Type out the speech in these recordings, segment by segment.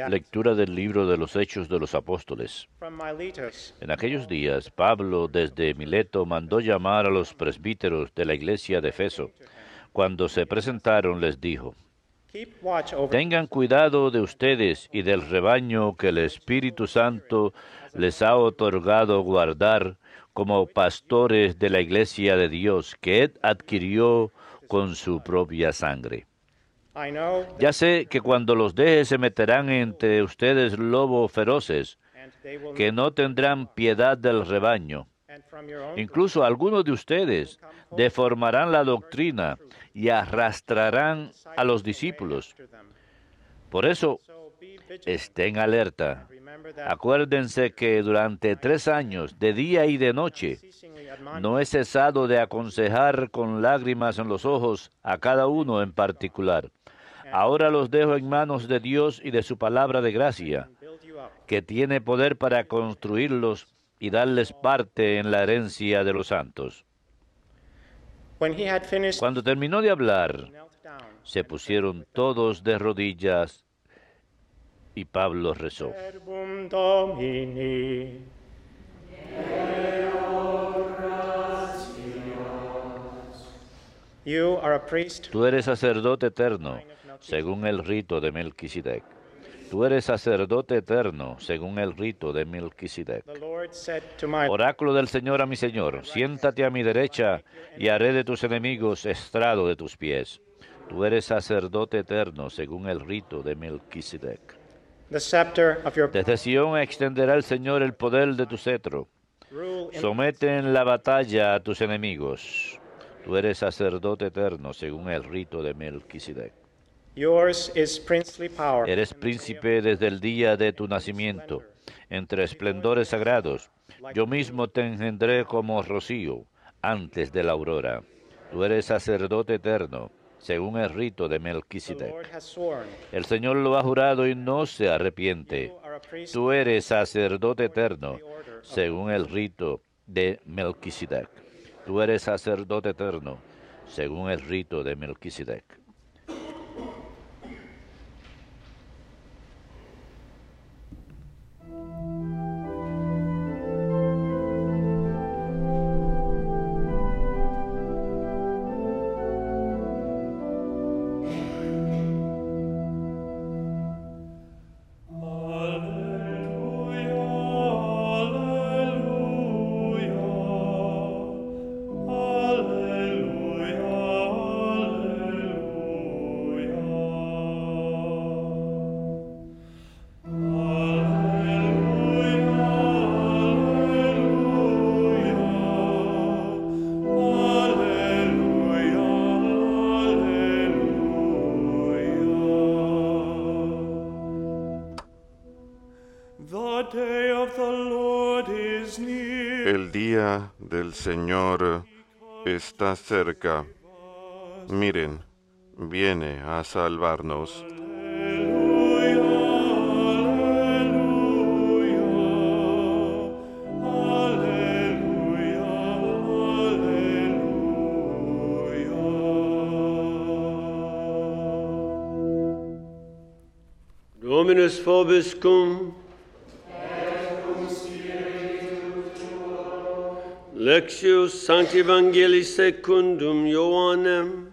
Lectura del libro de los Hechos de los Apóstoles. En aquellos días, Pablo desde Mileto mandó llamar a los presbíteros de la iglesia de Efeso. Cuando se presentaron, les dijo: Tengan cuidado de ustedes y del rebaño que el Espíritu Santo les ha otorgado guardar como pastores de la iglesia de Dios que Él adquirió con su propia sangre. Ya sé que cuando los deje se meterán entre ustedes lobos feroces, que no tendrán piedad del rebaño. Incluso algunos de ustedes deformarán la doctrina y arrastrarán a los discípulos. Por eso, estén alerta. Acuérdense que durante 3 años, de día y de noche, no he cesado de aconsejar con lágrimas en los ojos a cada uno en particular. Ahora los dejo en manos de Dios y de su palabra de gracia, que tiene poder para construirlos y darles parte en la herencia de los santos. Cuando terminó de hablar, se pusieron todos de rodillas y Pablo rezó. Tú eres sacerdote eterno, según el rito de Melquisedec. Tú eres sacerdote eterno, según el rito de Melquisedec. Oráculo del Señor a mi Señor, siéntate a mi derecha y haré de tus enemigos estrado de tus pies. Tú eres sacerdote eterno, según el rito de Melquisedec. Desde Sión extenderá el Señor el poder de tu cetro. Somete en la batalla a tus enemigos. Tú eres sacerdote eterno, según el rito de Melquisedec. Eres príncipe desde el día de tu nacimiento, entre esplendores sagrados. Yo mismo te engendré como rocío, antes de la aurora. Tú eres sacerdote eterno, según el rito de Melquisedec. El Señor lo ha jurado y no se arrepiente. Tú eres sacerdote eterno, según el rito de Melquisedec. Tú eres sacerdote eterno, según el rito de Melquisedec. El día del Señor está cerca. Miren, viene a salvarnos. Dominus vobiscum. Lectio Sancti Evangelii secundum Ioannem.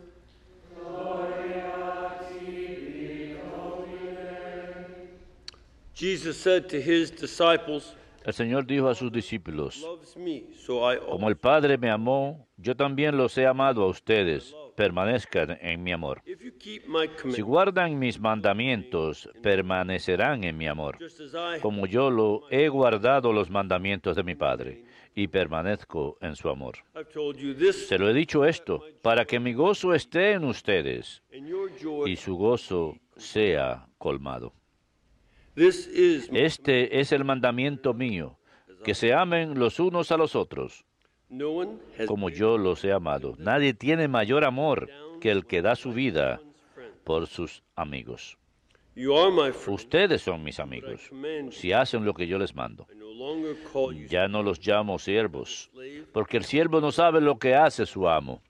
Jesus said to his disciples, El Señor dijo a sus discípulos: loves me, so I Como el Padre me amó, yo también los he amado a ustedes. Permanezcan en mi amor. If you keep my Si commandments, guardan mis mandamientos, permanecerán en mi amor, just as I como yo lo he guardado los mandamientos de mi Padre, y permanezco en su amor. have told you this, Se lo he dicho esto, para que mi gozo esté en ustedes, and your joy. y su gozo sea colmado. This is Este es el mandamiento mío, que se amen los unos a los otros, no one has como yo los he amado. Nadie tiene mayor amor que el que da su vida por sus amigos. You are my friend. Ustedes son mis amigos, si hacen lo que yo les mando. I no longer call you Ya no los llamo siervos, porque el siervo no sabe lo que hace su amo.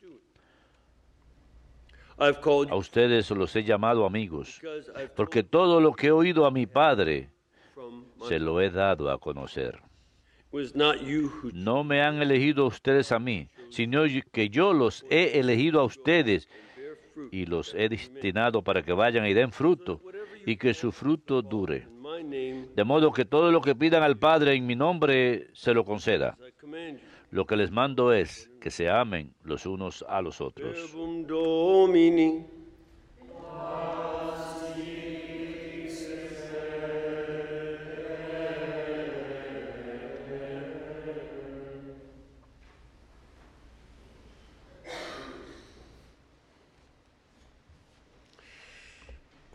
I've called A you ustedes los he llamado amigos, because I've porque told todo lo que he oído a mi Padre from my se lo he dado a conocer. It was not you who No me han elegido ustedes a mí, sino que yo los he elegido a ustedes bear fruit y los he destinado para que vayan y den fruto, y que su fruto dure. in my name De modo que todo lo que pidan al Padre en mi nombre se lo conceda. as I command you. Lo que les mando es que se amen los unos a los otros. Verbum Domini.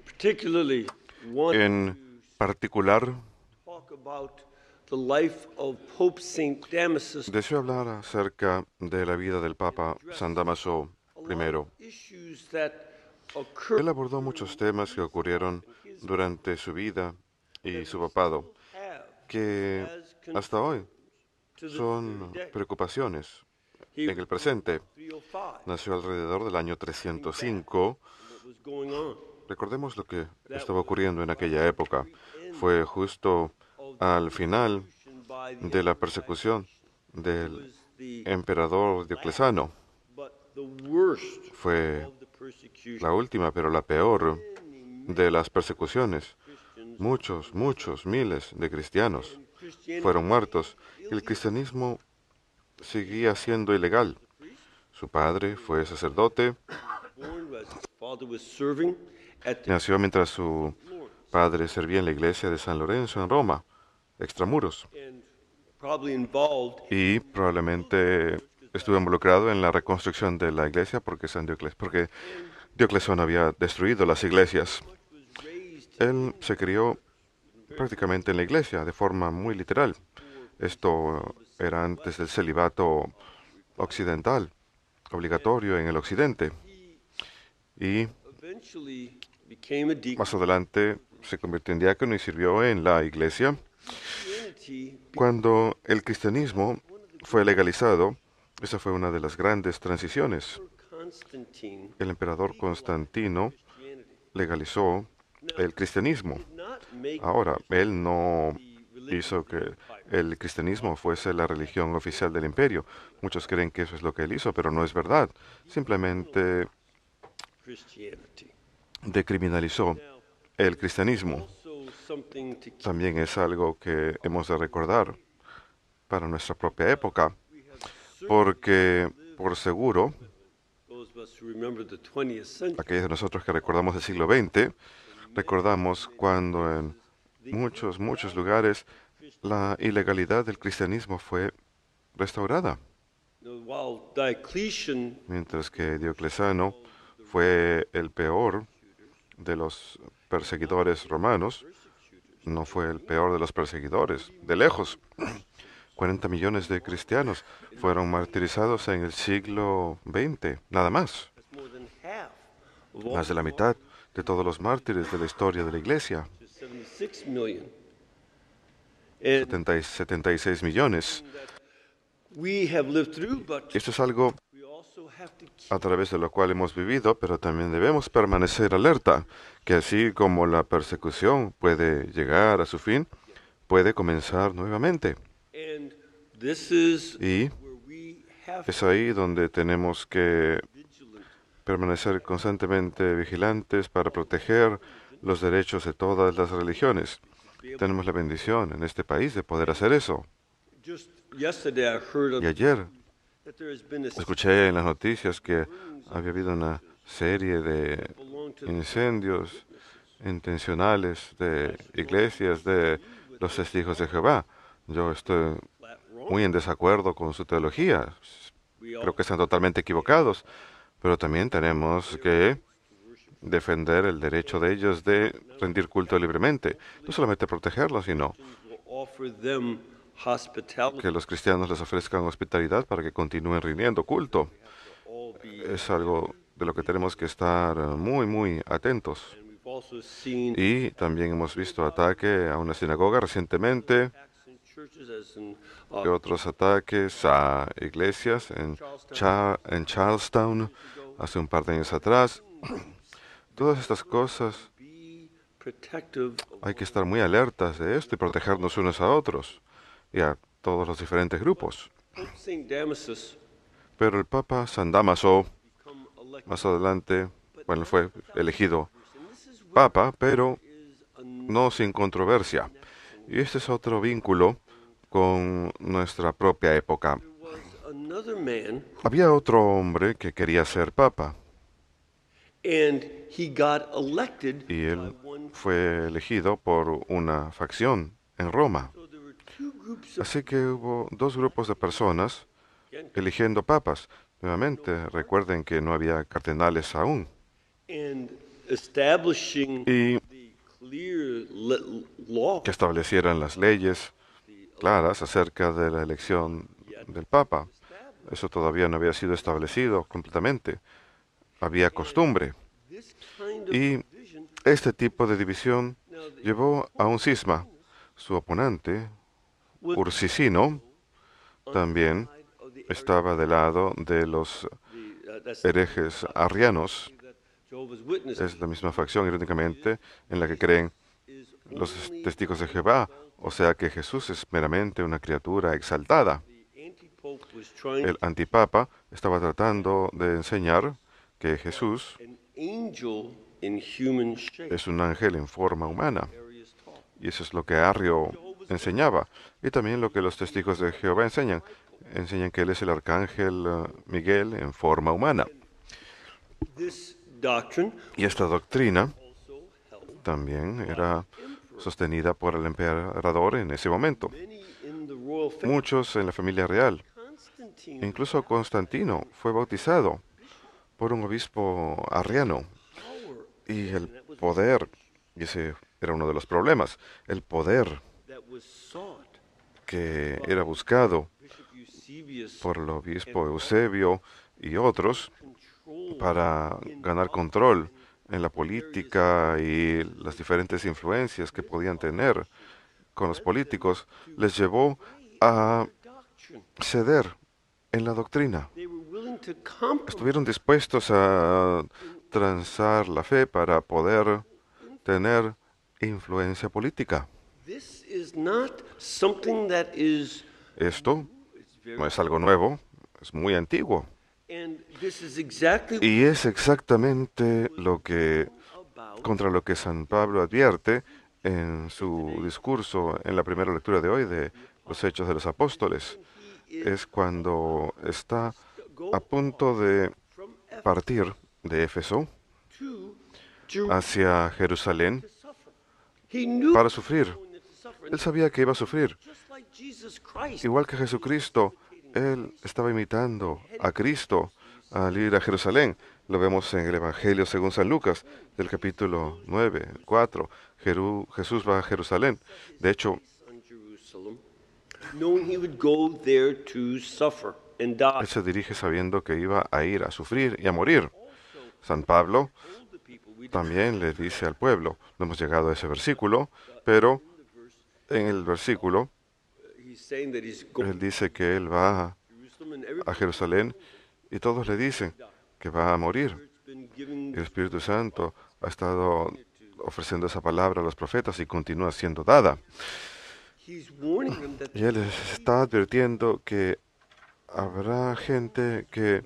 Particularly want En particular, to talk about the life of Pope Saint Damasus. deseo hablar acerca de la vida del Papa San Damaso I. Issues that occur Él abordó muchos temas que ocurrieron durante su vida y su papado, have que hasta hoy to the son day. preocupaciones. He En el presente, 305, nació alrededor del año 305. what was going on. Recordemos lo que estaba ocurriendo en aquella época. Fue justo al final By the de la persecución del was the emperador Diocleciano. but the worst Fue of the persecution. la última, pero la peor de las persecuciones. Muchos, miles de cristianos Christianity fueron muertos. El cristianismo seguía siendo ilegal. Su padre fue sacerdote, born as his father was serving at the nació mientras su padre servía en la iglesia de San Lorenzo en Roma, extramuros, and probably involved y probablemente estuvo involucrado en la reconstrucción de la iglesia porque Diocleciano había destruido las iglesias. was raised Él se crió prácticamente en la iglesia de forma muy literal. Esto era antes del celibato occidental, obligatorio en el occidente. Y eventually became a deacon. más adelante se convirtió en diácono y sirvió en la iglesia. Christianity Cuando el cristianismo fue legalizado, esa fue una de las grandes transiciones. Constantine El emperador Constantino Christianity legalizó el cristianismo. did not make Ahora, él no the religion hizo que el cristianismo fuese la religión oficial del imperio. Muchos creen que eso es lo que él hizo, pero no es verdad. Simplemente Christianity. decriminalizó el cristianismo. Also something to keep. También es algo que hemos de recordar para nuestra propia época, porque por seguro, Those of us who remember the 20th century, aquellos de nosotros que recordamos el siglo XX, recordamos cuando en muchos lugares la ilegalidad del cristianismo fue restaurada, while Diocletian mientras que Diocleciano fue el peor de los perseguidores romanos, no fue el peor de los perseguidores, de lejos. 40 millones de cristianos fueron martirizados en el siglo XX, nada más, that's more than half of all más de la mitad de todos los mártires de la historia de la Iglesia, 76 million. And 76 millones. we have lived through, but Esto es algo we also have to keep a través de lo cual hemos vivido, pero también debemos permanecer alerta, que así como la persecución puede llegar a su fin, puede comenzar nuevamente. and this is Y where we have es ahí donde tenemos que permanecer constantemente vigilantes para proteger los derechos de todas las religiones. Tenemos la bendición en este país de poder hacer eso. just yesterday I heard of Y ayer that there has been a escuché en las noticias que había habido una serie de belong to the incendios intencionales de iglesias de los testigos de Jehová. Yo estoy flat wrong. muy en desacuerdo con su teología. We all Creo que están totalmente equivocados, pero también tenemos que defender el derecho de ellos de rendir culto libremente. No solamente protegerlos, sino will offer them hospitality. que los cristianos les ofrezcan hospitalidad para que continúen rindiendo culto. All be, Es algo de lo que tenemos que estar muy atentos. and we've also seen Y también hemos visto ataque a una sinagoga recientemente, attacks in churches as in y otros ataques a iglesias en Charlestown hace un par de años atrás. Todas estas cosas hay que estar muy alertas de esto y protegernos unos a otros y a todos los diferentes grupos. Pero el Papa San Dámaso, más adelante, bueno, fue elegido Papa, pero no sin controversia. Y este es otro vínculo con nuestra propia época. Había otro hombre que quería ser Papa. Y él fue elegido por una facción en Roma. Así que hubo dos grupos de personas eligiendo papas. Nuevamente, recuerden que no había cardenales aún. Y que establecieran las leyes claras acerca de la elección del Papa. Eso todavía no había sido establecido completamente. Había costumbre. Y este tipo de división llevó a un cisma. Su oponente, Ursicino, también estaba del lado de los herejes arrianos. Es la misma facción, irónicamente, en la que creen los testigos de Jehová, o sea que Jesús es meramente una criatura exaltada. El antipapa estaba tratando de enseñar que Jesús es un ángel en forma humana. Y eso es lo que Arrio enseñaba. Y también lo que los testigos de Jehová enseñan. Enseñan que Él es el arcángel Miguel en forma humana. Y esta doctrina también era sostenida por el emperador en ese momento. Muchos en la familia real, incluso Constantino, fue bautizado por un obispo arriano. Y el poder, y ese era uno de los problemas, el poder que era buscado por el obispo Eusebio y otros para ganar control en la política y las diferentes influencias que podían tener con los políticos, les llevó a ceder en la doctrina. Estuvieron dispuestos a transar la fe para poder tener influencia política. Esto no es algo nuevo, es muy antiguo. Y es exactamente contra lo que San Pablo advierte en su discurso en la primera lectura de hoy de los Hechos de los Apóstoles. Es cuando está a punto de partir de Éfeso hacia Jerusalén para sufrir. Él sabía que iba a sufrir. Igual que Jesucristo, él estaba imitando a Cristo al ir a Jerusalén. Lo vemos en el Evangelio según San Lucas, del capítulo 9, 4. Jesús va a Jerusalén. De hecho, él se dirige sabiendo que iba a ir a sufrir y a morir. San Pablo también le dice al pueblo, no hemos llegado a ese versículo, pero en el versículo él dice que él va a Jerusalén y todos le dicen que va a morir. El Espíritu Santo ha estado ofreciendo esa palabra a los profetas y continúa siendo dada. Y él les está advirtiendo que habrá gente que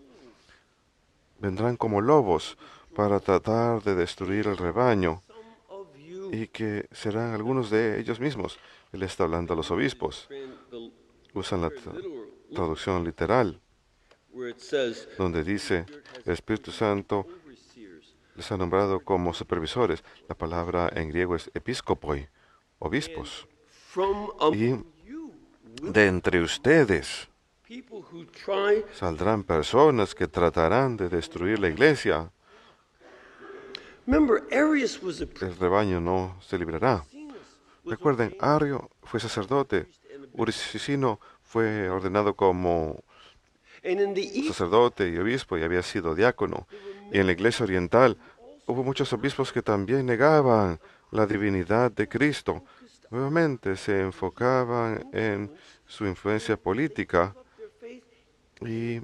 vendrán como lobos para tratar de destruir el rebaño y que serán algunos de ellos mismos. Él está hablando a los obispos. Usan la traducción literal, donde dice, el Espíritu Santo les ha nombrado como supervisores. La palabra en griego es episkopoi, obispos. Y de entre ustedes saldrán personas que tratarán de destruir la iglesia. El rebaño no se librará. Recuerden, Arrio fue sacerdote. Ursicino fue ordenado como sacerdote y obispo y había sido diácono. Y en la iglesia oriental hubo muchos obispos que también negaban la divinidad de Cristo. Nuevamente se enfocaban en su influencia política y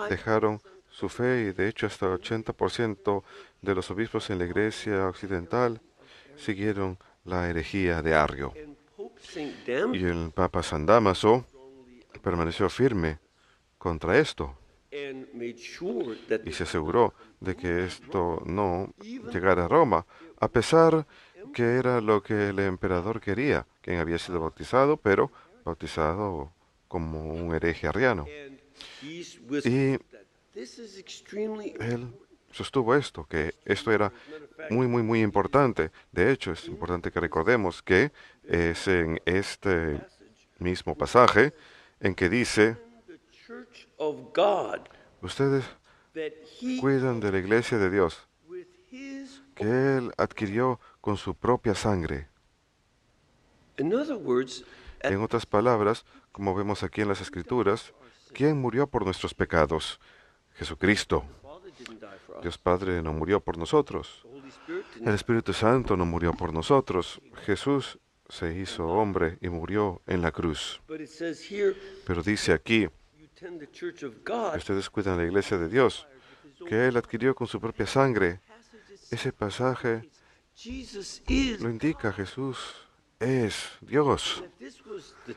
dejaron su fe y de hecho hasta el 80% de los obispos en la Iglesia occidental siguieron la herejía de Arrio. And Pope Saint Damasus Y el Papa San Damaso permaneció firme contra esto and made sure that y se aseguró de que esto no llegara a Roma, a pesar que era lo que el emperador quería, quien había sido bautizado, pero bautizado como un hereje arriano. and he's Y whispered that this is extremely él sostuvo esto, que esto era muy, muy, muy importante. De hecho, es importante que recordemos que es en este mismo pasaje en que dice, the church of God ustedes that he cuidan de la iglesia de Dios, with his que Él adquirió con su propia sangre. in other words En otras palabras, como vemos aquí en las Escrituras, ¿quién murió por nuestros pecados? Jesucristo. the Father didn't die for us. Dios Padre no murió por nosotros. The Holy Spirit didn't El Espíritu Santo no murió por nosotros. Jesús se hizo hombre y murió en la cruz. but it says here Pero dice aquí, you tend the church of God que ustedes cuidan la iglesia de Dios, que Él adquirió con su propia sangre. Ese pasaje Jesus is lo indica, Jesús es Dios. if this was the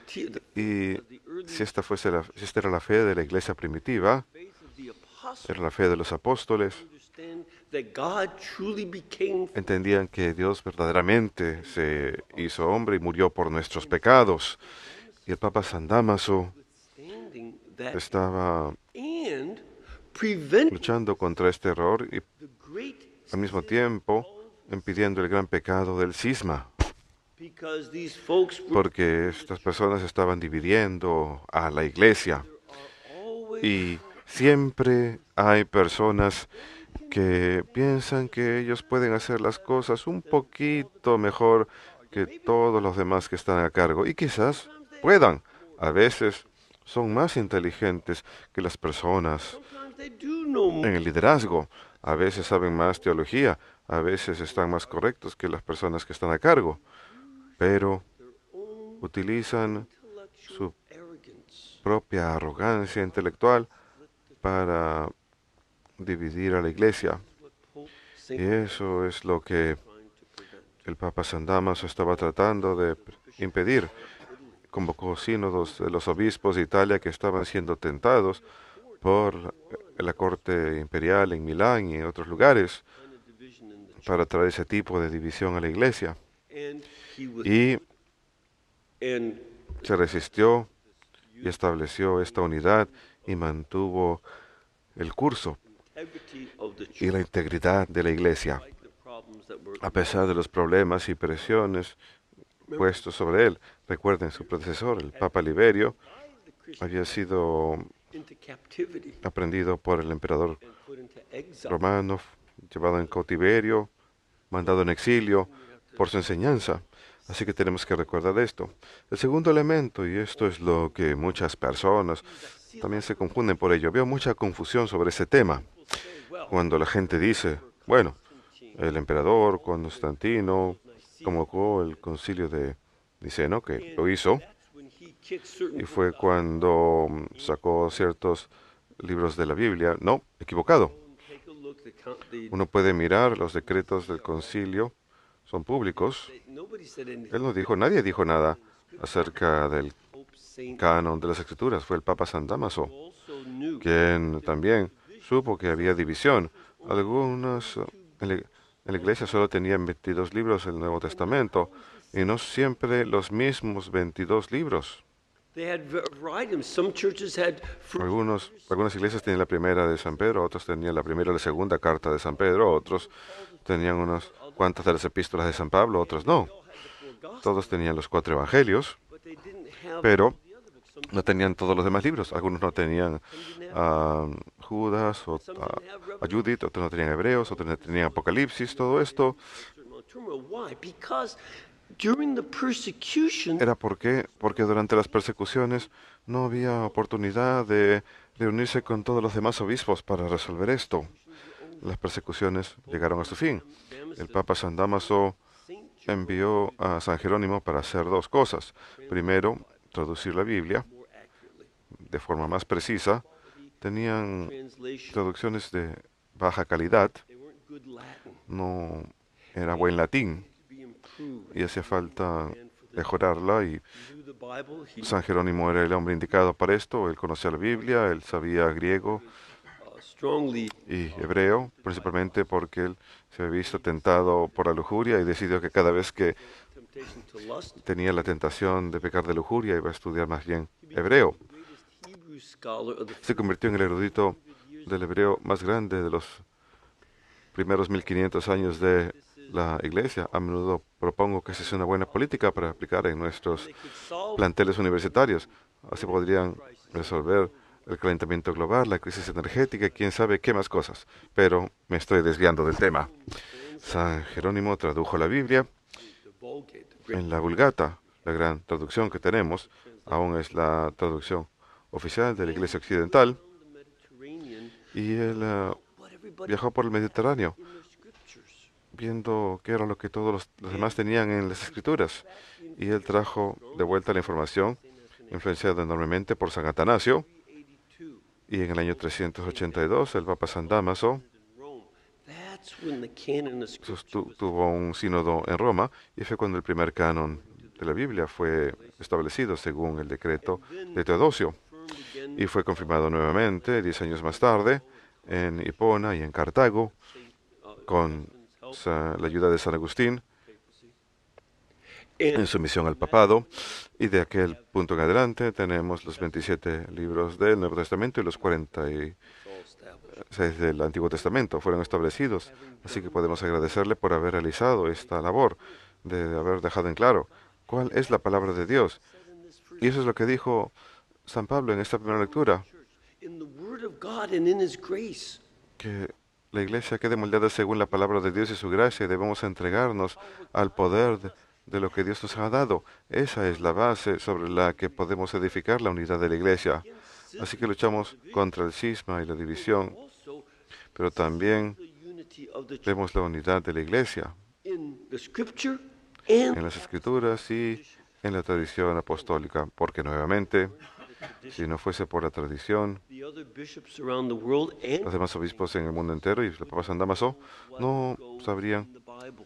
Y the early si si esta era la fe de la iglesia primitiva, faith of the apostles, era la fe de los apóstoles, understand that God truly became entendían que Dios verdaderamente se hizo hombre y murió por nuestros pecados. Y el Papa San Damaso standing that estaba and prevent luchando contra este error y the great al mismo tiempo impidiendo el gran pecado del cisma, because these folks were porque estas personas estaban dividiendo a la iglesia. always Y siempre hay personas que piensan que ellos pueden hacer las cosas un poquito mejor que todos los demás que están a cargo. Y quizás puedan. A veces son más inteligentes que las personas sometimes they do know more. en el liderazgo. A veces saben más teología. A veces están más correctos que las personas que están a cargo. Pero utilizan su Arrogance. propia arrogancia intelectual para dividir a la iglesia. Pope Y Saint eso es lo que trying to prevent. el Papa San Damaso estaba tratando de impedir. Convocó sínodos de los obispos de Italia que estaban siendo tentados por la corte imperial en Milán y en otros lugares Kind of division in the para traer ese tipo de división a la iglesia. and he was Y and se resistió y estableció esta unidad y mantuvo el curso integrity of the y church la integridad de la iglesia, like the problems that were a pesar de los problemas y presiones puestos sobre él. Recuerden, su predecesor, el Papa Liberio, by the Christians había sido into captivity aprendido por el emperador and put into exile. romano, llevado en cautiverio, mandado en exilio por su enseñanza. Así que tenemos que recordar esto. El segundo elemento, y esto es lo que muchas personas también se confunden por ello. Veo mucha confusión sobre ese tema. Cuando la gente dice, bueno, el emperador Constantino convocó el concilio de Niceno, que lo hizo, That's when he kicked certain y fue cuando sacó ciertos libros de la Biblia. No, equivocado. take a look the Uno puede mirar los decretos del concilio, son públicos. nobody said anything. Él no dijo, nadie dijo nada acerca del Pope Saint canon de las Escrituras. Fue el Papa San Damaso also knew quien también supo que había división. Algunos en la iglesia solo tenían 22 libros del Nuevo Testamento y no siempre los mismos 22 libros. they had variety. Some churches had Algunas iglesias tenían la primera de San Pedro, otros tenían la primera y la segunda carta de San Pedro, otros tenían unas cuantas de las epístolas de San Pablo, otros no. Todos tenían los 4 evangelios, but they didn't have pero the other books. Some no tenían todos los demás libros. Algunos no tenían a Judas o a Judith, otros no tenían Hebreos, otros no tenían Apocalipsis, todo esto. certain amount of turmoil. Why? Because during the persecution, Era porque durante las persecuciones no había oportunidad de reunirse con todos los demás obispos para resolver esto. Las persecuciones llegaron a su fin. El Papa San Damaso envió a San Jerónimo para hacer 2 cosas. Primero, traducir la Biblia more accurately. de forma más precisa, tenían translation. traducciones de baja calidad, They weren't good Latin. no era buen latín To be improved. y hacía falta And for this, mejorarla, y he knew the Bible. He San Jerónimo era el hombre indicado para esto. Él conocía la Biblia, él sabía griego strongly y hebreo, principalmente porque él se había visto tentado por la lujuria y decidió que cada vez que temptation to lust. tenía la tentación de pecar de lujuria iba a estudiar más bien hebreo. The greatest Hebrew scholar of the Se convirtió en el erudito del hebreo más grande de los primeros 1500 años de la iglesia. A menudo propongo que esa es una buena política para aplicar en nuestros they could solve planteles universitarios. Así podrían resolver el calentamiento global, la crisis energética y quién sabe qué más cosas. Pero me estoy desviando del tema. San Jerónimo tradujo la Biblia the Vulgate, the great en la Vulgata, la gran traducción que tenemos. Aún es la traducción oficial de la Iglesia Occidental. the Mediterranean. Y él What everybody viajó por el Mediterráneo, in their scriptures. viendo qué era lo que todos los demás tenían en las Escrituras. Y él trajo de vuelta la información, influenciado enormemente por San Atanasio. 382 Y en el año 382, el Papa San Damaso in Rome. That's when the canon of scripture was tuvo un sínodo en Roma, y fue cuando el primer canon de la Biblia fue establecido según el decreto de Teodosio. confirmed again. Y fue confirmado nuevamente 10 años más tarde en Hipona y en Cartago con la ayuda de San Agustín en And su misión al papado. Y de aquel punto en adelante tenemos los 27 libros del Nuevo Testamento y los 46 it's all established. del Antiguo Testamento fueron establecidos. Así que podemos agradecerle por haber realizado esta labor, de haber dejado en claro cuál es la palabra de Dios. Y eso es lo que dijo San Pablo en esta primera lectura, In the Word of God and in His grace. que la iglesia quede moldeada según la palabra de Dios y su gracia, y debemos entregarnos al poder de lo que Dios nos ha dado. Esa es la base sobre la que podemos edificar la unidad de la iglesia. Así que luchamos contra el cisma y la división, Also, pero también the unity of the church vemos la unidad de la iglesia in the Scripture and en las Escrituras y en la tradición apostólica, porque nuevamente, si no fuese por la tradición, the other bishops around the world and los demás obispos en el mundo entero y el Papa San Damaso no sabrían in the Bible.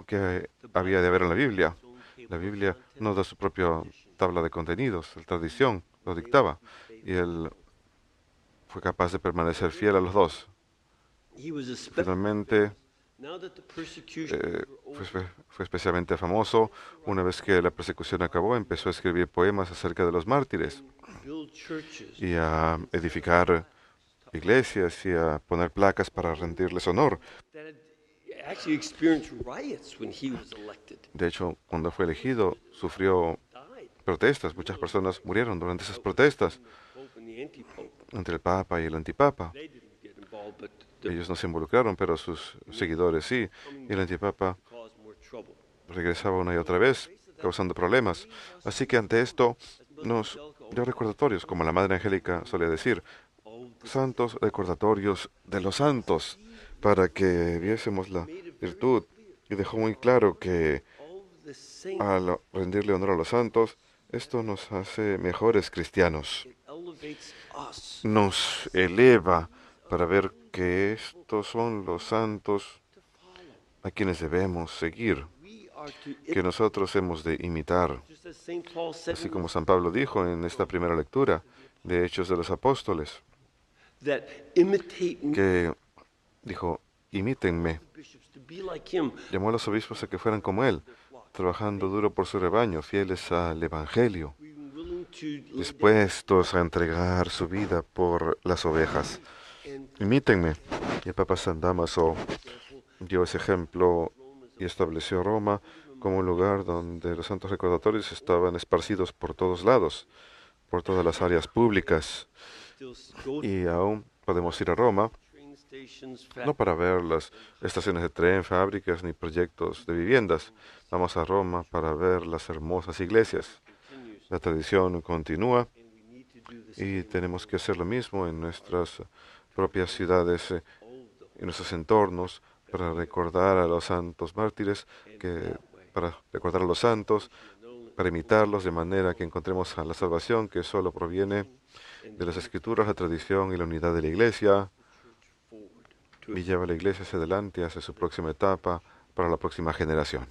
qué había de haber en la Biblia. La Biblia no da su propia tabla de contenidos, la tradición lo dictaba, y él fue capaz de permanecer fiel a los dos. He was especially Finalmente, now that the persecution fue especialmente famoso. Una vez que la persecución acabó, empezó a escribir poemas acerca de los mártires build churches y a edificar iglesias y a poner placas para rendirles honor. that had actually experienced riots when he was elected. De hecho, cuando fue elegido, sufrió Died. protestas. Muchas personas murieron durante esas protestas The Pope and the anti-pope. entre el Papa y el Antipapa. They didn't get involved, but the Ellos no se involucraron, pero sus seguidores sí. Y el Antipapa caused more trouble. regresaba una y otra vez, causando problemas. Así que ante esto nos dio recordatorios, como la Madre Angélica solía decir, santos recordatorios de los santos, para que viésemos la virtud. Y dejó muy claro que All the saints al rendirle honor a los santos, esto nos hace mejores cristianos. elevates us Nos eleva para ver que estos son los santos to follow. a quienes debemos seguir, We are to que nosotros hemos de imitar. just as St. Paul said Así in como San Pablo dijo en esta primera lectura de Hechos de los Apóstoles, that imitate me, que dijo, imítenme. bishops, to be like him, Llamó a los obispos a que fueran como él, trabajando duro por su rebaño, fieles al Evangelio, being willing to lay down dispuestos a entregar su vida por las ovejas. and Imítenme. Y el Papa San Damaso dio ese ejemplo y estableció Roma como un lugar donde los santos recordatorios estaban esparcidos por todos lados, por todas las áreas públicas. still go to Y aún podemos ir a Roma, train stations, no para ver las estaciones de tren, fábricas ni proyectos de viviendas. Vamos a Roma para ver las hermosas iglesias. continues, La tradición continúa and we need to do this y tenemos que hacer lo mismo en nuestras propias ciudades all the y nuestros entornos para recordar a los santos mártires, and que that way. para recordar a los santos, Not only para imitarlos de manera que encontremos a la salvación que solo proviene de las Escrituras, la tradición y la unidad de la Iglesia, y lleva a la Iglesia hacia adelante, hacia su próxima etapa, para la próxima generación.